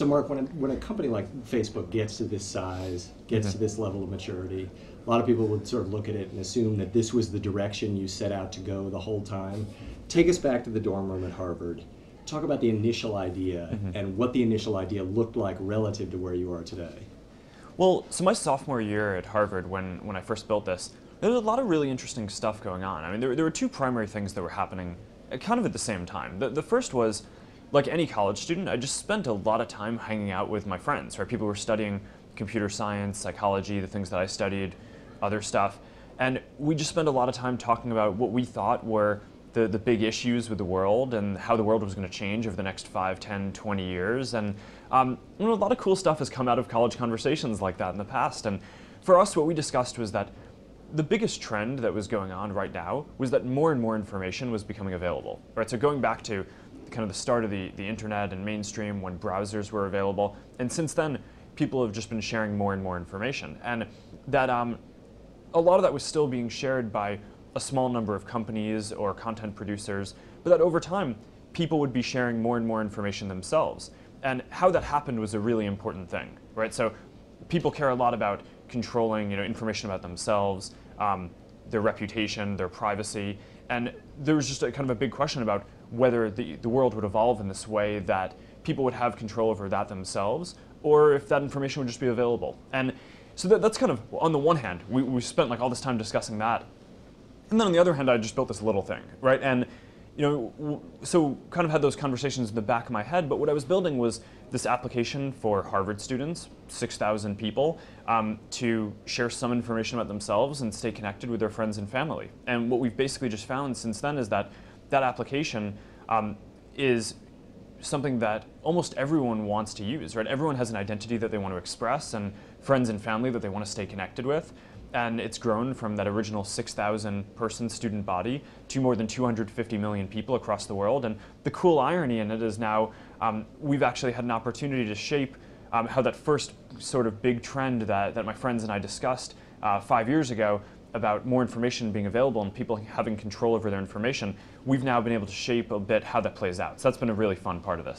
So Mark, when a company like Facebook gets to this size, gets to this level of maturity, a lot of people would sort of look at it and assume that this was the direction you set out to go the whole time. Take us back to the dorm room at Harvard. Talk about the initial idea and what the initial idea looked like relative to where you are today. Well, so my sophomore year at Harvard, when I first built this, there was a lot of really interesting stuff going on. I mean, there were two primary things that were happening kind of at the same time. The first was, like any college student, I just spent a lot of time hanging out with my friends, right? People were studying computer science, psychology, the things that I studied, other stuff. And we just spent a lot of time talking about what we thought were the big issues with the world and how the world was going to change over the next 5, 10, 20 years. And a lot of cool stuff has come out of college conversations like that in the past. And for us, what we discussed was that the biggest trend that was going on right now was that more and more information was becoming available, right? So going back to kind of the start of the internet and mainstream when browsers were available, and since then, people have just been sharing more and more information. And that a lot of that was still being shared by a small number of companies or content producers, but that over time, people would be sharing more and more information themselves. And how that happened was a really important thing, right? So people care a lot about controlling, information about themselves, their reputation, their privacy, and there was just a kind of a big question about whether the world would evolve in this way that people would have control over that themselves, or if that information would just be available. And so that's kind of, on the one hand, we spent like all this time discussing that. And then on the other hand, I just built this little thing, right? And so kind of had those conversations in the back of my head, but what I was building was this application for Harvard students, 6,000 people, to share some information about themselves and stay connected with their friends and family. And what we've basically just found since then is that that application is something that almost everyone wants to use, right? Everyone has an identity that they want to express and friends and family that they want to stay connected with. And it's grown from that original 6,000 person student body to more than 250 million people across the world. And the cool irony in it is now we've actually had an opportunity to shape how that first sort of big trend that my friends and I discussed 5 years ago about more information being available and people having control over their information, we've now been able to shape a bit how that plays out. So that's been a really fun part of this.